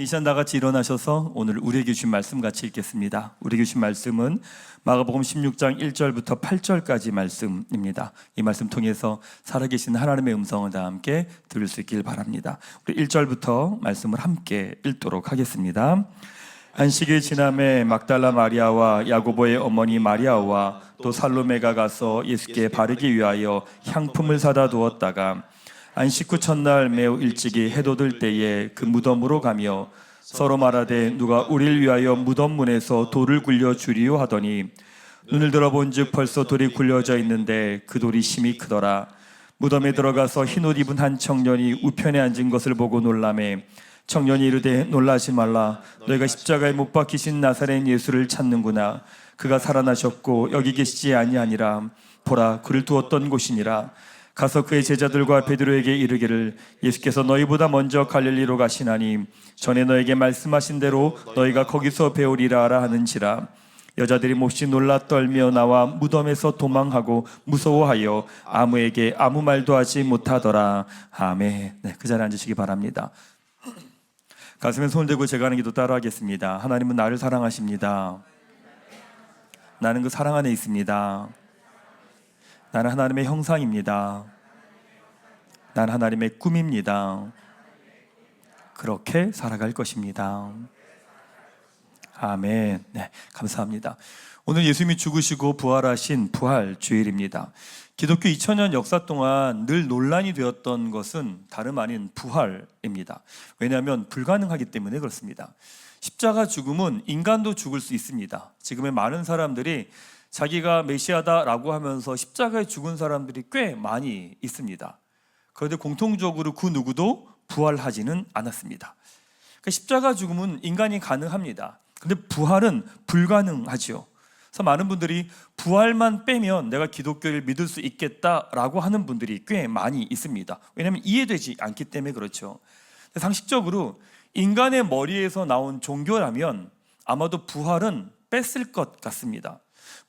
시간 다 같이 일어나셔서 오늘 우리에게 주신 말씀 같이 읽겠습니다. 우리에게 주신 말씀은 마가복음 16장 1절부터 8절까지 말씀입니다. 이 말씀 통해서 살아계신 하나님의 음성을 다 함께 들을 수 있길 바랍니다. 우리 1절부터 말씀을 함께 읽도록 하겠습니다. 안식일 지남에 막달라 마리아와 야고보의 어머니 마리아와 또 살로메가 가서 예수께 바르기 위하여 향품을 사다 두었다가 안식 후 첫날 매우 일찍이 해도 들 때에 그 무덤으로 가며 서로 말하되 누가 우리를 위하여 무덤 문에서 돌을 굴려 주리요 하더니 눈을 들어본즉 벌써 돌이 굴려져 있는데 그 돌이 심히 크더라. 무덤에 들어가서 흰옷 입은 한 청년이 우편에 앉은 것을 보고 놀라매 청년이 이르되 놀라지 말라. 너희가 십자가에 못 박히신 나사렛 예수를 찾는구나. 그가 살아나셨고 여기 계시지 아니하니라. 보라, 그를 두었던 곳이니라. 가서 그의 제자들과 베드로에게 이르기를 예수께서 너희보다 먼저 갈릴리로 가시나니 전에 너에게 말씀하신 대로 너희가 거기서 배우리라 하라 하는지라. 여자들이 몹시 놀라 떨며 나와 무덤에서 도망하고 무서워하여 아무에게 아무 말도 하지 못하더라. 아멘. 네, 그 자리에 앉으시기 바랍니다. 가슴에 손을 대고 제가 하는 기도 따라하겠습니다. 하나님은 나를 사랑하십니다. 나는 그 사랑 안에 있습니다. 나는 하나님의 형상입니다. 나는 하나님의 꿈입니다. 그렇게 살아갈 것입니다. 아멘. 네, 감사합니다. 오늘 예수님이 죽으시고 부활하신 부활주일입니다. 기독교 2000년 역사 동안 늘 논란이 되었던 것은 다름 아닌 부활입니다. 왜냐하면 불가능하기 때문에 그렇습니다. 십자가 죽음은 인간도 죽을 수 있습니다. 지금의 많은 사람들이 자기가 메시아다라고 하면서 십자가에 죽은 사람들이 꽤 많이 있습니다. 그런데 공통적으로 그 누구도 부활하지는 않았습니다. 그러니까 십자가 죽음은 인간이 가능합니다. 그런데 부활은 불가능하죠. 그래서 많은 분들이 부활만 빼면 내가 기독교를 믿을 수 있겠다라고 하는 분들이 꽤 많이 있습니다. 왜냐하면 이해되지 않기 때문에 그렇죠. 상식적으로 인간의 머리에서 나온 종교라면 아마도 부활은 뺐을 것 같습니다.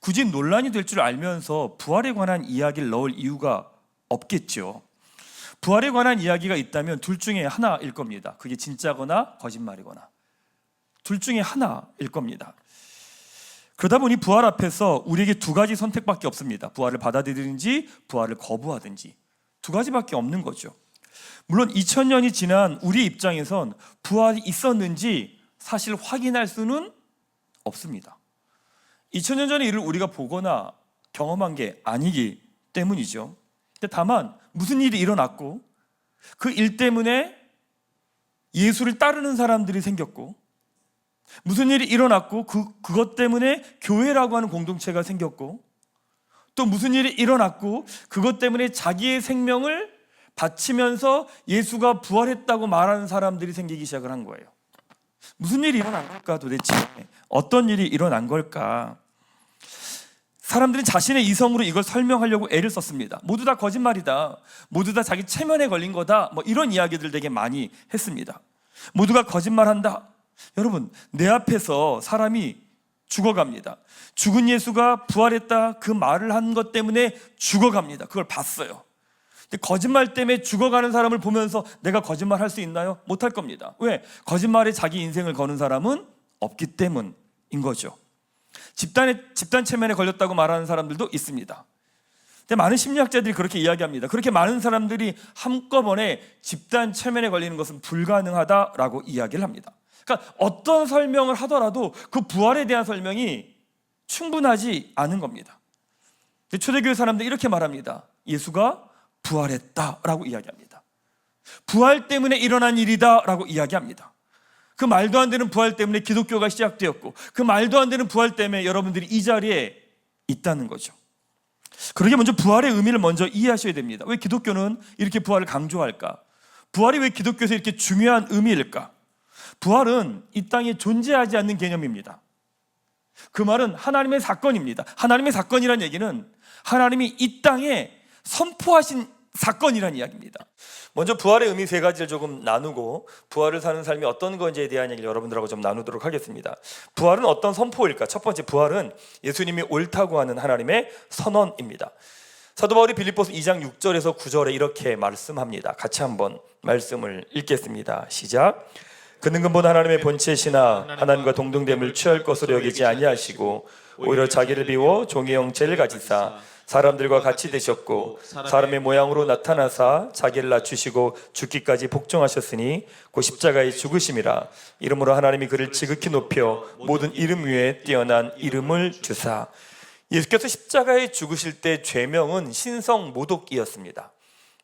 굳이 논란이 될 줄 알면서 부활에 관한 이야기를 넣을 이유가 없겠죠. 부활에 관한 이야기가 있다면 둘 중에 하나일 겁니다. 그게 진짜거나 거짓말이거나 둘 중에 하나일 겁니다. 그러다 보니 부활 앞에서 우리에게 두 가지 선택밖에 없습니다. 부활을 받아들이든지 부활을 거부하든지 두 가지밖에 없는 거죠. 물론 2000년이 지난 우리 입장에선 부활이 있었는지 사실 확인할 수는 없습니다. 2000년 전의 일을 우리가 보거나 경험한 게 아니기 때문이죠. 근데 다만 무슨 일이 일어났고 그 일 때문에 예수를 따르는 사람들이 생겼고 무슨 일이 일어났고 그것 때문에 교회라고 하는 공동체가 생겼고 또 무슨 일이 일어났고 그것 때문에 자기의 생명을 바치면서 예수가 부활했다고 말하는 사람들이 생기기 시작을 한 거예요. 무슨 일이 일어난 걸까 도대체? 어떤 일이 일어난 걸까? 사람들은 자신의 이성으로 이걸 설명하려고 애를 썼습니다. 모두 다 거짓말이다. 모두 다 자기 체면에 걸린 거다. 이런 이야기들 되게 많이 했습니다. 모두가 거짓말한다. 여러분, 내 앞에서 사람이 죽어갑니다. 죽은 예수가 부활했다. 그 말을 한 것 때문에 죽어갑니다. 그걸 봤어요. 거짓말 때문에 죽어가는 사람을 보면서 내가 거짓말 할 수 있나요? 못할 겁니다. 왜? 거짓말에 자기 인생을 거는 사람은 없기 때문인 거죠. 집단 체면에 걸렸다고 말하는 사람들도 있습니다. 근데 많은 심리학자들이 그렇게 이야기합니다. 그렇게 많은 사람들이 한꺼번에 집단 체면에 걸리는 것은 불가능하다라고 이야기를 합니다. 그러니까 어떤 설명을 하더라도 그 부활에 대한 설명이 충분하지 않은 겁니다. 초대교회 사람들이 이렇게 말합니다. 예수가 부활했다라고 이야기합니다. 부활 때문에 일어난 일이다라고 이야기합니다. 그 말도 안 되는 부활 때문에 기독교가 시작되었고 그 말도 안 되는 부활 때문에 여러분들이 이 자리에 있다는 거죠. 그러게 먼저 부활의 의미를 먼저 이해하셔야 됩니다. 왜 기독교는 이렇게 부활을 강조할까? 부활이 왜 기독교에서 이렇게 중요한 의미일까? 부활은 이 땅에 존재하지 않는 개념입니다. 그 말은 하나님의 사건입니다. 하나님의 사건이라는 얘기는 하나님이 이 땅에 선포하신 사건이라는 이야기입니다. 먼저 부활의 의미 세 가지를 조금 나누고 부활을 사는 삶이 어떤 건지에 대한 얘기를 여러분들하고 좀 나누도록 하겠습니다. 부활은 어떤 선포일까? 첫 번째, 부활은 예수님이 옳다고 하는 하나님의 선언입니다. 사도 바울이 빌립보서 2장 6절에서 9절에 이렇게 말씀합니다. 같이 한번 말씀을 읽겠습니다. 시작. 그는 근본 하나님의 본체시나 하나님과 동등됨을 취할 것으로 여기지 아니하시고 오히려 자기를 비워 종의 형체를 가지사 사람들과 같이 되셨고 사람의 모양으로 나타나사 자기를 낮추시고 죽기까지 복종하셨으니 그 십자가의 죽으심이라. 이름으로 하나님이 그를 지극히 높여 모든 이름 위에 뛰어난 이름을 주사. 예수께서 십자가에 죽으실 때 죄명은 신성모독이었습니다.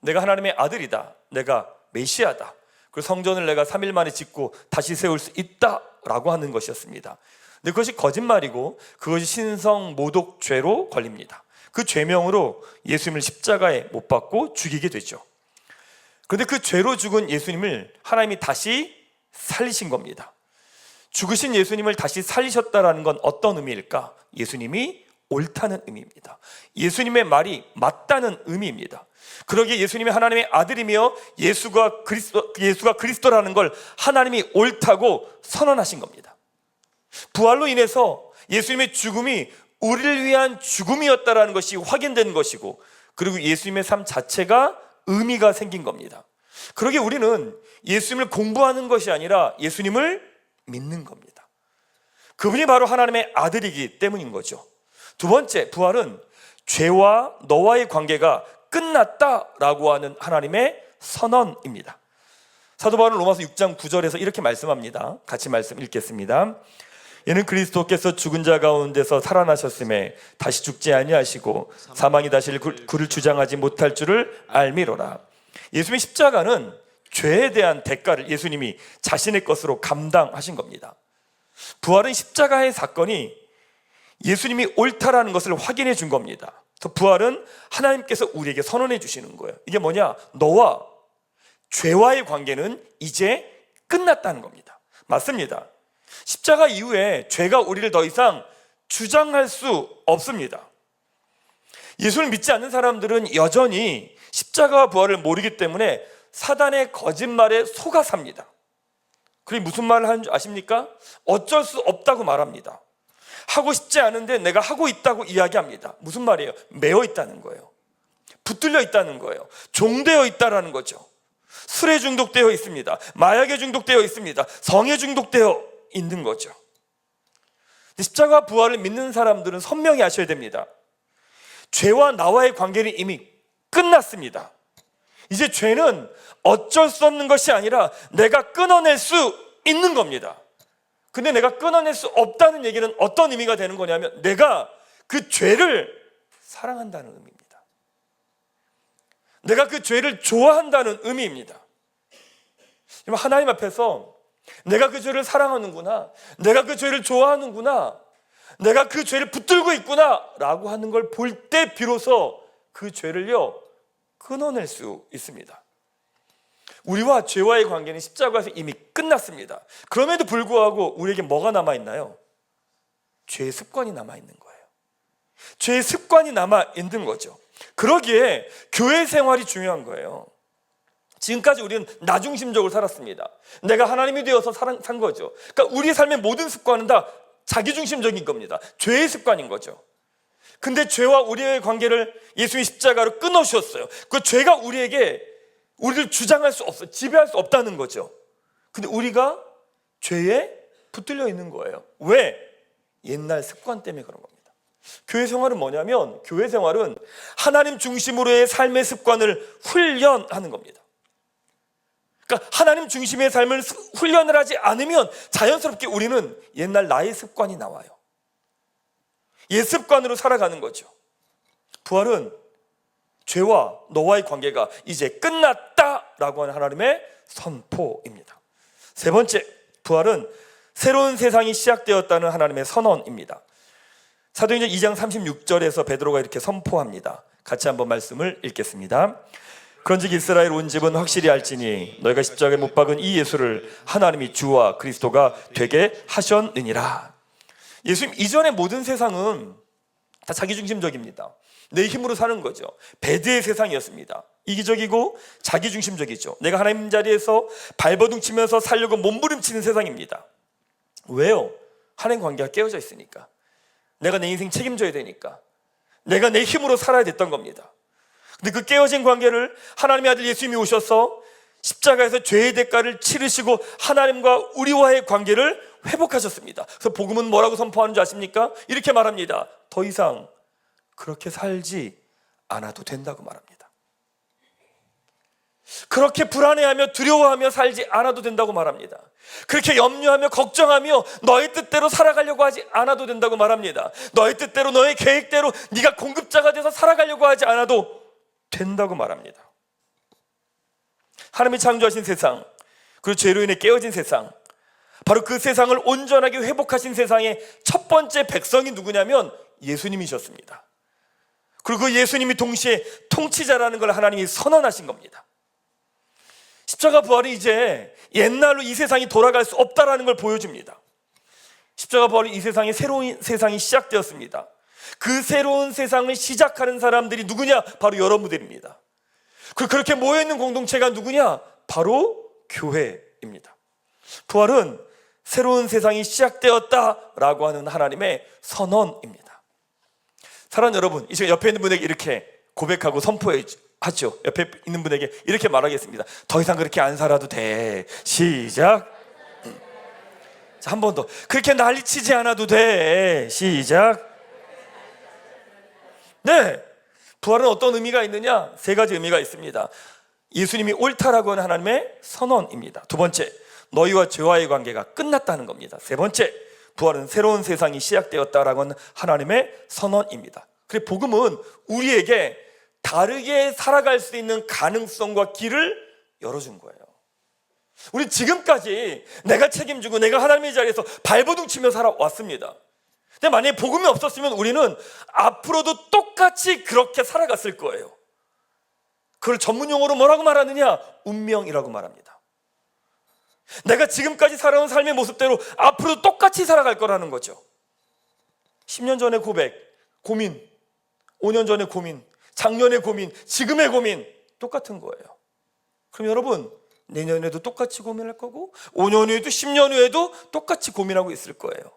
내가 하나님의 아들이다, 내가 메시아다, 그 성전을 내가 3일 만에 짓고 다시 세울 수 있다라고 하는 것이었습니다. 근데 그것이 거짓말이고 그것이 신성모독죄로 걸립니다. 그 죄명으로 예수님을 십자가에 못 박고 죽이게 되죠. 그런데 그 죄로 죽은 예수님을 하나님이 다시 살리신 겁니다. 죽으신 예수님을 다시 살리셨다는 건 어떤 의미일까? 예수님이 옳다는 의미입니다. 예수님의 말이 맞다는 의미입니다. 그러기에 예수님이 하나님의 아들이며 예수가 그리스도라는 걸 하나님이 옳다고 선언하신 겁니다. 부활로 인해서 예수님의 죽음이 우리를 위한 죽음이었다라는 것이 확인된 것이고, 그리고 예수님의 삶 자체가 의미가 생긴 겁니다. 그러기에 우리는 예수님을 공부하는 것이 아니라 예수님을 믿는 겁니다. 그분이 바로 하나님의 아들이기 때문인 거죠. 두 번째, 부활은 죄와 너와의 관계가 끝났다라고 하는 하나님의 선언입니다. 사도 바울은 로마서 6장 9절에서 이렇게 말씀합니다. 같이 말씀 읽겠습니다. 이는 그리스도께서 죽은 자 가운데서 살아나셨음에 다시 죽지 아니하시고 사망이 다시 그를 주장하지 못할 줄을 알미로라. 예수님의 십자가는 죄에 대한 대가를 예수님이 자신의 것으로 감당하신 겁니다. 부활은 십자가의 사건이 예수님이 옳다라는 것을 확인해 준 겁니다. 그래서 부활은 하나님께서 우리에게 선언해 주시는 거예요. 이게 뭐냐? 너와 죄와의 관계는 이제 끝났다는 겁니다. 맞습니다. 십자가 이후에 죄가 우리를 더 이상 주장할 수 없습니다. 예수를 믿지 않는 사람들은 여전히 십자가와 부활을 모르기 때문에 사단의 거짓말에 속아 삽니다. 그게 무슨 말을 하는 줄 아십니까? 어쩔 수 없다고 말합니다. 하고 싶지 않은데 내가 하고 있다고 이야기합니다. 무슨 말이에요? 매어 있다는 거예요. 붙들려 있다는 거예요. 종되어 있다라는 거죠. 술에 중독되어 있습니다. 마약에 중독되어 있습니다. 성에 중독되어 있는 거죠. 십자가 부활을 믿는 사람들은 선명히 아셔야 됩니다. 죄와 나와의 관계는 이미 끝났습니다. 이제 죄는 어쩔 수 없는 것이 아니라 내가 끊어낼 수 있는 겁니다. 근데 내가 끊어낼 수 없다는 얘기는 어떤 의미가 되는 거냐면 내가 그 죄를 사랑한다는 의미입니다. 내가 그 죄를 좋아한다는 의미입니다. 하나님 앞에서 내가 그 죄를 사랑하는구나, 내가 그 죄를 좋아하는구나, 내가 그 죄를 붙들고 있구나 라고 하는 걸 볼 때 비로소 그 죄를요 끊어낼 수 있습니다. 우리와 죄와의 관계는 십자가에서 이미 끝났습니다. 그럼에도 불구하고 우리에게 뭐가 남아있나요? 죄의 습관이 남아있는 거예요. 죄의 습관이 남아있는 거죠. 그러기에 교회 생활이 중요한 거예요. 지금까지 우리는 나중심적으로 살았습니다. 내가 하나님이 되어서 산 거죠. 그러니까 우리의 삶의 모든 습관은 다 자기중심적인 겁니다. 죄의 습관인 거죠. 근데 죄와 우리의 관계를 예수님이 십자가로 끊어주셨어요. 그 죄가 우리를 주장할 수 없어, 지배할 수 없다는 거죠. 근데 우리가 죄에 붙들려 있는 거예요. 왜? 옛날 습관 때문에 그런 겁니다. 교회 생활은 뭐냐면, 교회 생활은 하나님 중심으로의 삶의 습관을 훈련하는 겁니다. 그러니까 하나님 중심의 삶을 훈련을 하지 않으면 자연스럽게 우리는 옛날 나의 습관이 나와요. 옛 습관으로 살아가는 거죠. 부활은 죄와 너와의 관계가 이제 끝났다라고 하는 하나님의 선포입니다. 세 번째, 부활은 새로운 세상이 시작되었다는 하나님의 선언입니다. 사도행전 2장 36절에서 베드로가 이렇게 선포합니다. 같이 한번 말씀을 읽겠습니다. 그런즉 이스라엘 온 집은 확실히 알지니 너희가 십자가에 못 박은 이 예수를 하나님이 주와 그리스도가 되게 하셨느니라. 예수님 이전의 모든 세상은 다 자기중심적입니다. 내 힘으로 사는 거죠. 배드의 세상이었습니다. 이기적이고 자기중심적이죠. 내가 하나님 자리에서 발버둥 치면서 살려고 몸부림치는 세상입니다. 왜요? 하나님 관계가 깨어져 있으니까. 내가 내 인생 책임져야 되니까. 내가 내 힘으로 살아야 됐던 겁니다. 근데 그 깨어진 관계를 하나님의 아들 예수님이 오셔서 십자가에서 죄의 대가를 치르시고 하나님과 우리와의 관계를 회복하셨습니다. 그래서 복음은 뭐라고 선포하는 줄 아십니까? 이렇게 말합니다. 더 이상 그렇게 살지 않아도 된다고 말합니다. 그렇게 불안해하며 두려워하며 살지 않아도 된다고 말합니다. 그렇게 염려하며 걱정하며 너의 뜻대로 살아가려고 하지 않아도 된다고 말합니다. 너의 뜻대로 너의 계획대로 네가 공급자가 돼서 살아가려고 하지 않아도 된다고 말합니다. 하나님이 창조하신 세상, 그리고 죄로 인해 깨어진 세상, 바로 그 세상을 온전하게 회복하신 세상의 첫 번째 백성이 누구냐면 예수님이셨습니다. 그리고 그 예수님이 동시에 통치자라는 걸 하나님이 선언하신 겁니다. 십자가 부활이 이제 옛날로 이 세상이 돌아갈 수 없다라는 걸 보여줍니다. 십자가 부활이 이 세상에 새로운 세상이 시작되었습니다. 그 새로운 세상을 시작하는 사람들이 누구냐? 바로 여러분들입니다. 그렇게 모여있는 공동체가 누구냐? 바로 교회입니다. 부활은 새로운 세상이 시작되었다라고 하는 하나님의 선언입니다. 사랑하는 여러분, 이 시간 옆에 있는 분에게 이렇게 고백하고 선포하죠. 옆에 있는 분에게 이렇게 말하겠습니다. 더 이상 그렇게 안 살아도 돼. 시작. 자, 한 번 더. 그렇게 난리치지 않아도 돼. 시작. 네, 부활은 어떤 의미가 있느냐? 세 가지 의미가 있습니다. 예수님이 옳다라고 하는 하나님의 선언입니다. 두 번째, 너희와 죄와의 관계가 끝났다는 겁니다. 세 번째, 부활은 새로운 세상이 시작되었다라고 하는 하나님의 선언입니다. 그래서 복음은 우리에게 다르게 살아갈 수 있는 가능성과 길을 열어준 거예요. 우리 지금까지 내가 책임지고 내가 하나님의 자리에서 발버둥 치며 살아왔습니다. 근데 만약에 복음이 없었으면 우리는 앞으로도 똑같이 그렇게 살아갔을 거예요. 그걸 전문용어로 뭐라고 말하느냐? 운명이라고 말합니다. 내가 지금까지 살아온 삶의 모습대로 앞으로도 똑같이 살아갈 거라는 거죠. 10년 전의 고민, 5년 전의 고민, 작년의 고민, 지금의 고민 똑같은 거예요. 그럼 여러분, 내년에도 똑같이 고민할 거고 5년 후에도 10년 후에도 똑같이 고민하고 있을 거예요.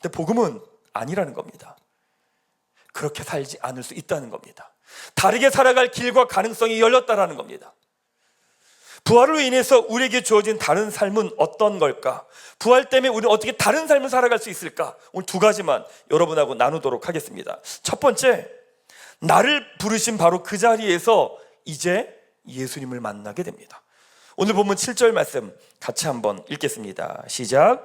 근데 복음은 아니라는 겁니다. 그렇게 살지 않을 수 있다는 겁니다. 다르게 살아갈 길과 가능성이 열렸다라는 겁니다. 부활로 인해서 우리에게 주어진 다른 삶은 어떤 걸까? 부활 때문에 우리는 어떻게 다른 삶을 살아갈 수 있을까? 오늘 두 가지만 여러분하고 나누도록 하겠습니다. 첫 번째, 나를 부르신 바로 그 자리에서 이제 예수님을 만나게 됩니다. 오늘 본문 7절 말씀 같이 한번 읽겠습니다. 시작.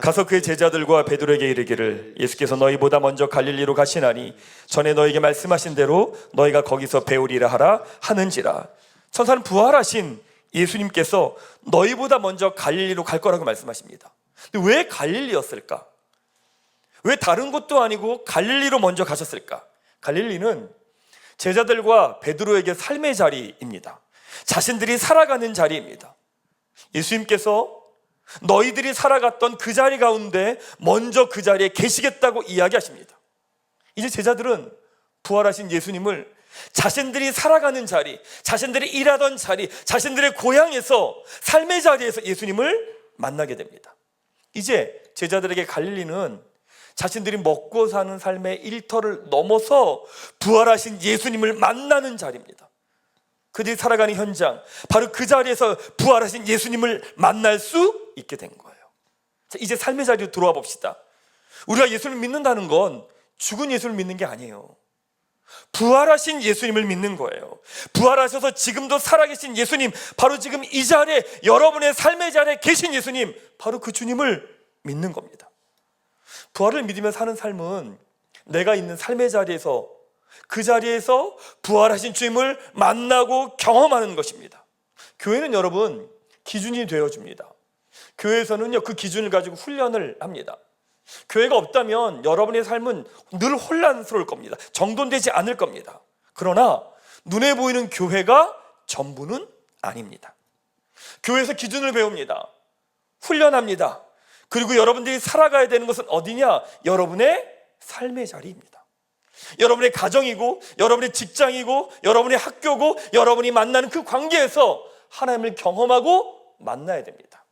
가서 그의 제자들과 베드로에게 이르기를 예수께서 너희보다 먼저 갈릴리로 가시나니 전에 너희에게 말씀하신 대로 너희가 거기서 배우리라 하라 하는지라. 천사는 부활하신 예수님께서 너희보다 먼저 갈릴리로 갈 거라고 말씀하십니다. 근데 왜 갈릴리였을까? 왜 다른 곳도 아니고 갈릴리로 먼저 가셨을까? 갈릴리는 제자들과 베드로에게 삶의 자리입니다. 자신들이 살아가는 자리입니다. 예수님께서 너희들이 살아갔던 그 자리 가운데 먼저 그 자리에 계시겠다고 이야기하십니다. 이제 제자들은 부활하신 예수님을 자신들이 살아가는 자리, 자신들이 일하던 자리, 자신들의 고향에서 삶의 자리에서 예수님을 만나게 됩니다. 이제 제자들에게 갈릴리는 자신들이 먹고 사는 삶의 일터를 넘어서 부활하신 예수님을 만나는 자리입니다. 그들이 살아가는 현장, 바로 그 자리에서 부활하신 예수님을 만날 수 있게 된 거예요. 자, 이제 삶의 자리로 들어와 봅시다. 우리가 예수를 믿는다는 건 죽은 예수를 믿는 게 아니에요. 부활하신 예수님을 믿는 거예요. 부활하셔서 지금도 살아계신 예수님, 바로 지금 이 자리에, 여러분의 삶의 자리에 계신 예수님, 바로 그 주님을 믿는 겁니다. 부활을 믿으며 사는 삶은 내가 있는 삶의 자리에서, 그 자리에서 부활하신 주님을 만나고 경험하는 것입니다. 교회는 여러분 기준이 되어줍니다. 교회에서는요, 그 기준을 가지고 훈련을 합니다. 교회가 없다면 여러분의 삶은 늘 혼란스러울 겁니다. 정돈되지 않을 겁니다. 그러나 눈에 보이는 교회가 전부는 아닙니다. 교회에서 기준을 배웁니다. 훈련합니다. 그리고 여러분들이 살아가야 되는 것은 어디냐? 여러분의 삶의 자리입니다. 여러분의 가정이고, 여러분의 직장이고, 여러분의 학교고, 여러분이 만나는 그 관계에서 하나님을 경험하고 만나야 됩니다.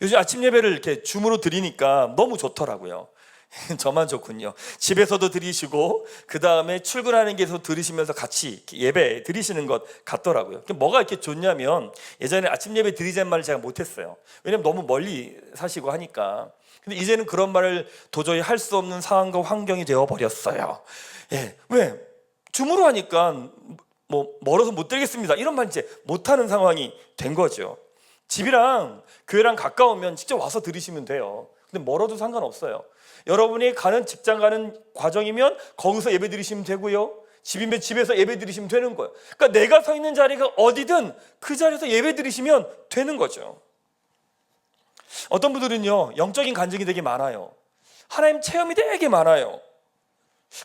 요즘 아침 예배를 이렇게 줌으로 드리니까 너무 좋더라고요. 저만 좋군요. 집에서도 드리시고 그 다음에 출근하는 길에서 들으시면서 같이 예배 드리시는 것 같더라고요. 뭐가 이렇게 좋냐면 예전에 아침 예배 드리자는 말을 제가 못했어요. 왜냐면 너무 멀리 사시고 하니까. 근데 이제는 그런 말을 도저히 할 수 없는 상황과 환경이 되어버렸어요. 예, 왜? 줌으로 하니까 멀어서 못 드리겠습니다 이런 말 이제 못하는 상황이 된 거죠. 집이랑 교회랑 가까우면 직접 와서 드리시면 돼요. 근데 멀어도 상관없어요. 여러분이 가는 직장 가는 과정이면 거기서 예배 드리시면 되고요, 집이면 집에서 예배 드리시면 되는 거예요. 그러니까 내가 서 있는 자리가 어디든 그 자리에서 예배 드리시면 되는 거죠. 어떤 분들은요 영적인 간증이 되게 많아요. 하나님 체험이 되게 많아요.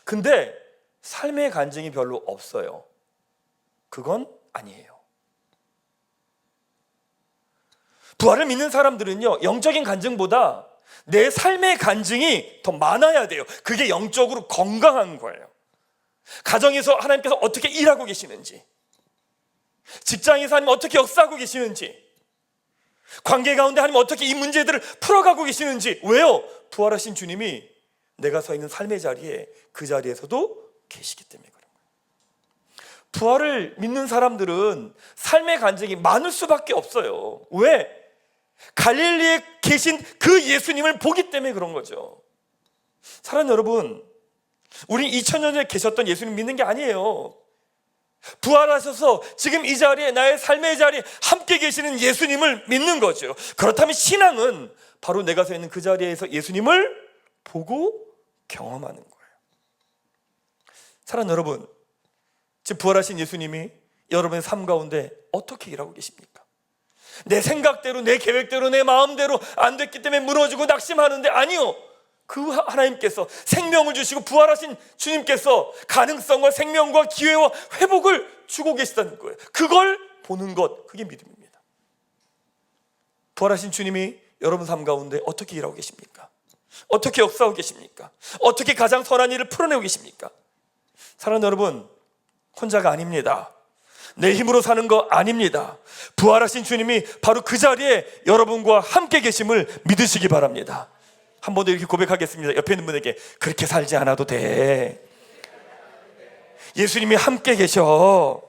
근데 삶의 간증이 별로 없어요. 그건 아니에요. 부활을 믿는 사람들은요 영적인 간증보다 내 삶의 간증이 더 많아야 돼요. 그게 영적으로 건강한 거예요. 가정에서 하나님께서 어떻게 일하고 계시는지, 직장에서 하나님 어떻게 역사하고 계시는지, 관계 가운데 하나님 어떻게 이 문제들을 풀어가고 계시는지. 왜요? 부활하신 주님이 내가 서 있는 삶의 자리에 그 자리에서도 계시기 때문에 그런 거예요. 부활을 믿는 사람들은 삶의 간증이 많을 수밖에 없어요. 왜? 갈릴리에 계신 그 예수님을 보기 때문에 그런 거죠. 사랑하는 여러분, 우리 2000년 전에 계셨던 예수님 믿는 게 아니에요. 부활하셔서 지금 이 자리에, 나의 삶의 자리에 함께 계시는 예수님을 믿는 거죠. 그렇다면 신앙은 바로 내가 서 있는 그 자리에서 예수님을 보고 경험하는 거예요. 사랑하는 여러분, 지금 부활하신 예수님이 여러분의 삶 가운데 어떻게 일하고 계십니까? 내 생각대로, 내 계획대로, 내 마음대로 안 됐기 때문에 무너지고 낙심하는데, 아니요, 그 하나님께서 생명을 주시고 부활하신 주님께서 가능성과 생명과 기회와 회복을 주고 계시다는 거예요. 그걸 보는 것, 그게 믿음입니다. 부활하신 주님이 여러분 삶 가운데 어떻게 일하고 계십니까? 어떻게 역사하고 계십니까? 어떻게 가장 선한 일을 풀어내고 계십니까? 사랑하는 여러분, 혼자가 아닙니다. 내 힘으로 사는 거 아닙니다. 부활하신 주님이 바로 그 자리에 여러분과 함께 계심을 믿으시기 바랍니다. 한 번 더 이렇게 고백하겠습니다. 옆에 있는 분에게 그렇게 살지 않아도 돼. 예수님이 함께 계셔.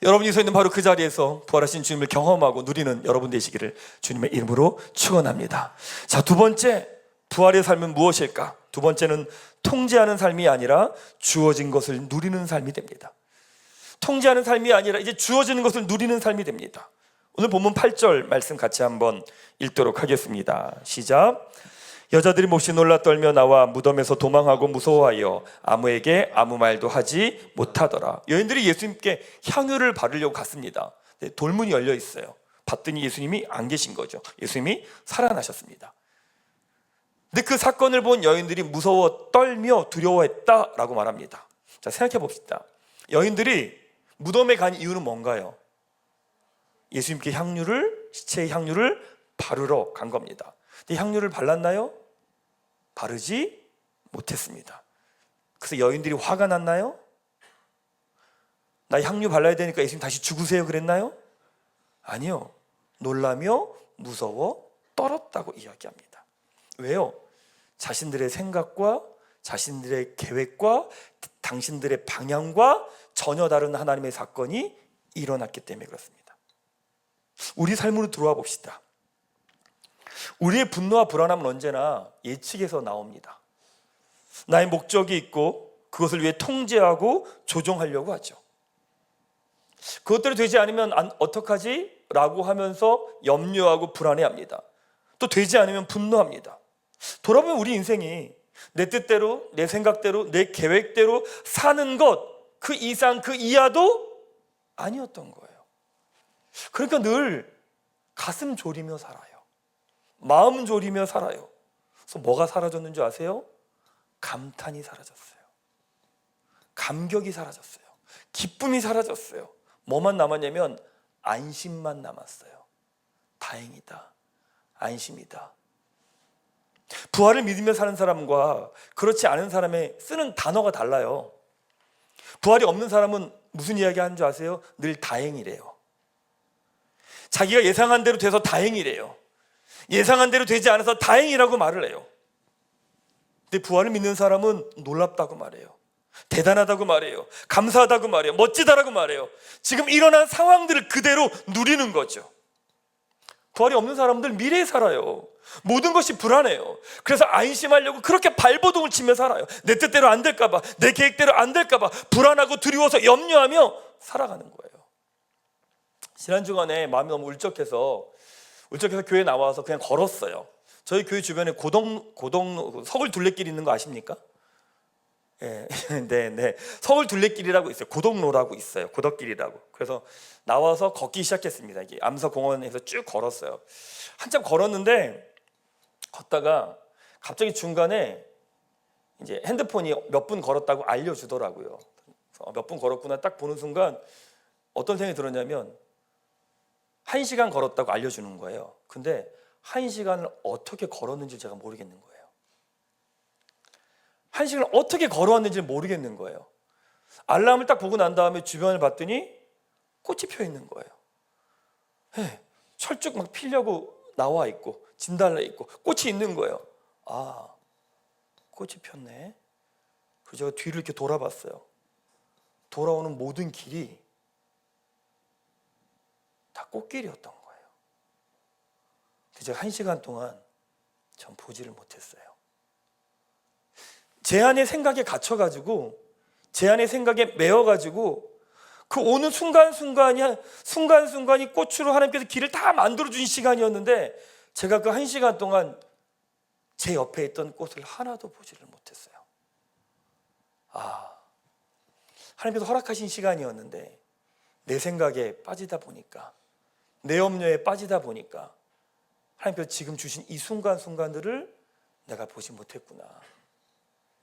여러분이 서 있는 바로 그 자리에서 부활하신 주님을 경험하고 누리는 여러분 되시기를 주님의 이름으로 축원합니다. 자, 두 번째, 부활의 삶은 무엇일까? 두 번째는 통제하는 삶이 아니라 주어진 것을 누리는 삶이 됩니다. 통제하는 삶이 아니라 이제 주어지는 것을 누리는 삶이 됩니다. 오늘 본문 8절 말씀 같이 한번 읽도록 하겠습니다. 시작. 여자들이 몹시 놀라 떨며 나와 무덤에서 도망하고 무서워하여 아무에게 아무 말도 하지 못하더라. 여인들이 예수님께 향유를 바르려고 갔습니다. 돌문이 열려 있어요. 봤더니 예수님이 안 계신 거죠. 예수님이 살아나셨습니다. 근데 그 사건을 본 여인들이 무서워 떨며 두려워했다라고 말합니다. 자, 생각해 봅시다. 여인들이 무덤에 간 이유는 뭔가요? 예수님께 시체의 향유를 바르러 간 겁니다. 근데 향유를 발랐나요? 바르지 못했습니다. 그래서 여인들이 화가 났나요? 나 향유 발라야 되니까 예수님 다시 죽으세요 그랬나요? 아니요. 놀라며 무서워 떨었다고 이야기합니다. 왜요? 자신들의 생각과 자신들의 계획과 당신들의 방향과 전혀 다른 하나님의 사건이 일어났기 때문에 그렇습니다. 우리 삶으로 들어와 봅시다. 우리의 분노와 불안함은 언제나 예측에서 나옵니다. 나의 목적이 있고 그것을 위해 통제하고 조종하려고 하죠. 그것대로 되지 않으면 어떡하지? 라고 하면서 염려하고 불안해합니다. 또 되지 않으면 분노합니다. 돌아보면 우리 인생이 내 뜻대로, 내 생각대로, 내 계획대로 사는 것, 그 이상 그 이하도 아니었던 거예요. 그러니까 늘 가슴 졸이며 살아요. 마음 졸이며 살아요. 그래서 뭐가 사라졌는지 아세요? 감탄이 사라졌어요. 감격이 사라졌어요. 기쁨이 사라졌어요. 뭐만 남았냐면 안심만 남았어요. 다행이다. 안심이다. 부활을 믿으며 사는 사람과 그렇지 않은 사람의 쓰는 단어가 달라요. 부활이 없는 사람은 무슨 이야기 하는 줄 아세요? 늘 다행이래요. 자기가 예상한 대로 돼서 다행이래요. 예상한 대로 되지 않아서 다행이라고 말을 해요. 근데 부활을 믿는 사람은 놀랍다고 말해요. 대단하다고 말해요. 감사하다고 말해요. 멋지다라고 말해요. 지금 일어난 상황들을 그대로 누리는 거죠. 부활이 없는 사람들 미래에 살아요. 모든 것이 불안해요. 그래서 안심하려고 그렇게 발버둥을 치며 살아요. 내 뜻대로 안 될까봐, 내 계획대로 안 될까봐 불안하고 두려워서 염려하며 살아가는 거예요. 지난 주간에 마음이 너무 울적해서 교회 나와서 그냥 걸었어요. 저희 교회 주변에 서울 둘레길 있는 거 아십니까? 네. 서울 둘레길이라고 있어요. 고덕로라고 있어요. 고덕길이라고. 그래서 나와서 걷기 시작했습니다. 이게 암서공원에서 쭉 걸었어요. 한참 걸었는데 걷다가 갑자기 중간에 이제 핸드폰이 몇 분 걸었다고 알려주더라고요. 몇 분 걸었구나 딱 보는 순간 어떤 생각이 들었냐면 1시간 걸었다고 알려주는 거예요. 근데 1시간을 어떻게 걸었는지 제가 모르겠는 거예요. 1시간을 어떻게 걸어왔는지 모르겠는 거예요. 알람을 딱 보고 난 다음에 주변을 봤더니 꽃이 펴 있는 거예요. 네, 철쭉 막 피려고 나와 있고 진달래 있고 꽃이 있는 거예요. 아, 꽃이 폈네. 그래서 제가 뒤를 이렇게 돌아봤어요. 돌아오는 모든 길이 다 꽃길이었던 거예요. 그래서 제가 1시간 동안 전 보지를 못했어요. 제 안의 생각에 갇혀가지고 제 안의 생각에 매여가지고 그 오는 순간순간이 꽃으로 하나님께서 길을 다 만들어주신 시간이었는데 제가 그 1시간 동안 제 옆에 있던 꽃을 하나도 보지를 못했어요. 하나님께서 허락하신 시간이었는데 내 생각에 빠지다 보니까, 내 염려에 빠지다 보니까 하나님께서 지금 주신 이 순간순간들을 내가 보지 못했구나,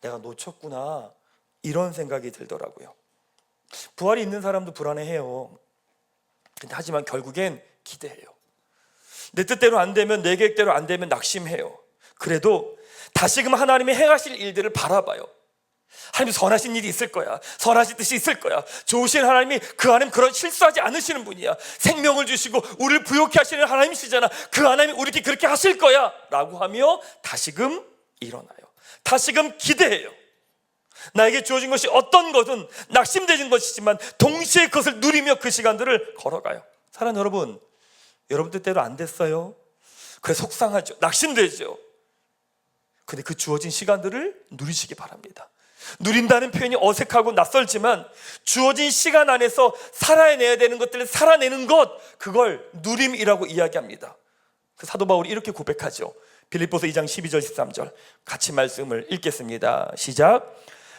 내가 놓쳤구나, 이런 생각이 들더라고요. 부활이 있는 사람도 불안해해요. 근데 하지만 결국엔 기대해요. 내 뜻대로 안 되면, 내 계획대로 안 되면 낙심해요. 그래도 다시금 하나님이 행하실 일들을 바라봐요. 하나님 선하신 일이 있을 거야. 선하신 뜻이 있을 거야. 좋으신 하나님이, 그 하나님 그런 실수하지 않으시는 분이야. 생명을 주시고 우리를 부욕케 하시는 하나님이시잖아. 그 하나님이 우리에게 그렇게 하실 거야 라고 하며 다시금 일어나요. 다시금 기대해요. 나에게 주어진 것이 어떤 것은 낙심되는 것이지만 동시에 그것을 누리며 그 시간들을 걸어가요. 사랑하는 여러분, 여러분 뜻대로 안 됐어요. 그래 속상하죠. 낙심되죠. 근데 그 주어진 시간들을 누리시기 바랍니다. 누린다는 표현이 어색하고 낯설지만 주어진 시간 안에서 살아내야 되는 것들을 살아내는 것, 그걸 누림이라고 이야기합니다. 그 사도 바울이 이렇게 고백하죠. 빌립보서 2장 12절 13절 같이 말씀을 읽겠습니다. 시작.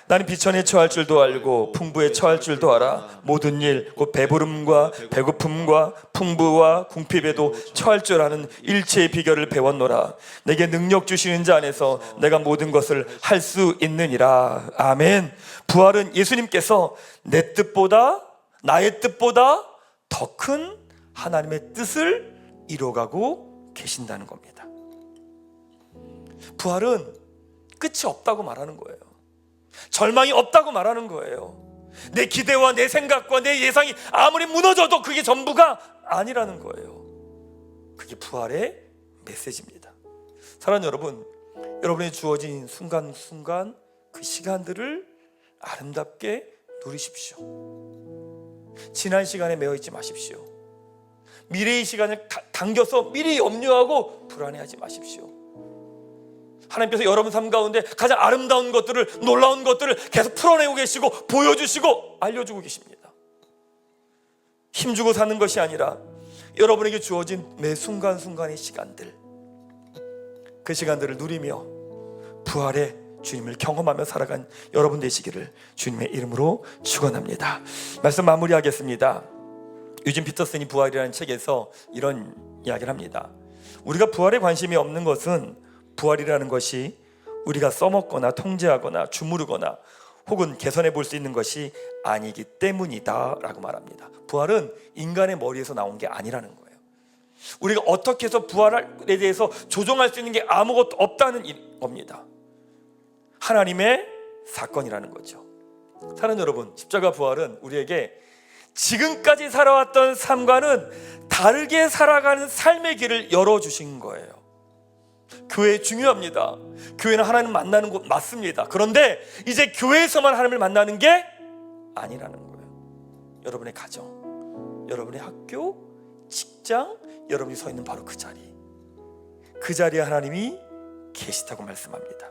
나는 비천에 처할 줄도 알고 풍부에 처할 줄도 알아. 모든 일 곧 배부름과 배고픔과 풍부와 궁핍에도 처할 줄 아는 일체의 비결을 배웠노라. 내게 능력 주시는 자 안에서 내가 모든 것을 할 수 있느니라. 아멘. 부활은 예수님께서 내 뜻보다, 나의 뜻보다 더 큰 하나님의 뜻을 이뤄가고 계신다는 겁니다. 부활은 끝이 없다고 말하는 거예요. 절망이 없다고 말하는 거예요. 내 기대와 내 생각과 내 예상이 아무리 무너져도 그게 전부가 아니라는 거예요. 그게 부활의 메시지입니다. 사랑하는 여러분, 여러분의 주어진 순간순간 그 시간들을 아름답게 누리십시오. 지난 시간에 매여있지 마십시오. 미래의 시간을 당겨서 미리 염려하고 불안해하지 마십시오. 하나님께서 여러분 삶 가운데 가장 아름다운 것들을, 놀라운 것들을 계속 풀어내고 계시고 보여주시고 알려주고 계십니다. 힘주고 사는 것이 아니라 여러분에게 주어진 매 순간순간의 시간들, 그 시간들을 누리며 부활의 주님을 경험하며 살아간 여러분 되시기를 주님의 이름으로 축원합니다. 말씀 마무리하겠습니다. 유진 피터슨이 부활이라는 책에서 이런 이야기를 합니다. 우리가 부활에 관심이 없는 것은 부활이라는 것이 우리가 써먹거나 통제하거나 주무르거나 혹은 개선해 볼 수 있는 것이 아니기 때문이다 라고 말합니다. 부활은 인간의 머리에서 나온 게 아니라는 거예요. 우리가 어떻게 해서 부활에 대해서 조종할 수 있는 게 아무것도 없다는 겁니다. 하나님의 사건이라는 거죠. 사랑하는 여러분, 십자가 부활은 우리에게 지금까지 살아왔던 삶과는 다르게 살아가는 삶의 길을 열어주신 거예요. 교회 중요합니다. 교회는 하나님 만나는 곳 맞습니다. 그런데 이제 교회에서만 하나님을 만나는 게 아니라는 거예요. 여러분의 가정, 여러분의 학교, 직장, 여러분이 서 있는 바로 그 자리, 그 자리에 하나님이 계시다고 말씀합니다.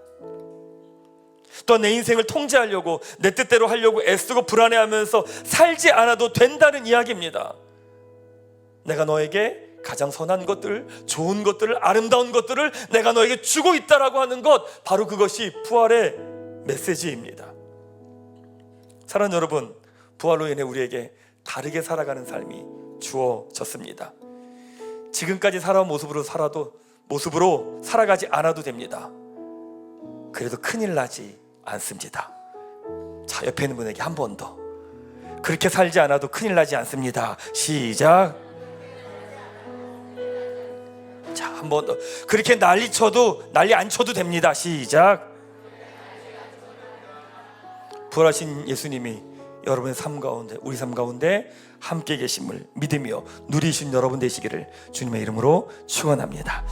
또한 내 인생을 통제하려고 내 뜻대로 하려고 애쓰고 불안해하면서 살지 않아도 된다는 이야기입니다. 내가 너에게 가장 선한 것들, 좋은 것들을, 아름다운 것들을 내가 너에게 주고 있다라고 하는 것, 바로 그것이 부활의 메시지입니다. 사랑하는 여러분, 부활로 인해 우리에게 다르게 살아가는 삶이 주어졌습니다. 지금까지 살아온 모습으로 살아가지 않아도 됩니다. 그래도 큰일 나지 않습니다. 자, 옆에 있는 분에게 한 번 더, 그렇게 살지 않아도 큰일 나지 않습니다. 시작. 자, 한 번 더, 그렇게 난리 안 쳐도 됩니다. 시작. 부활하신 예수님이 여러분의 삶 가운데, 우리 삶 가운데 함께 계심을 믿으며 누리신 여러분 되시기를 주님의 이름으로 축원합니다.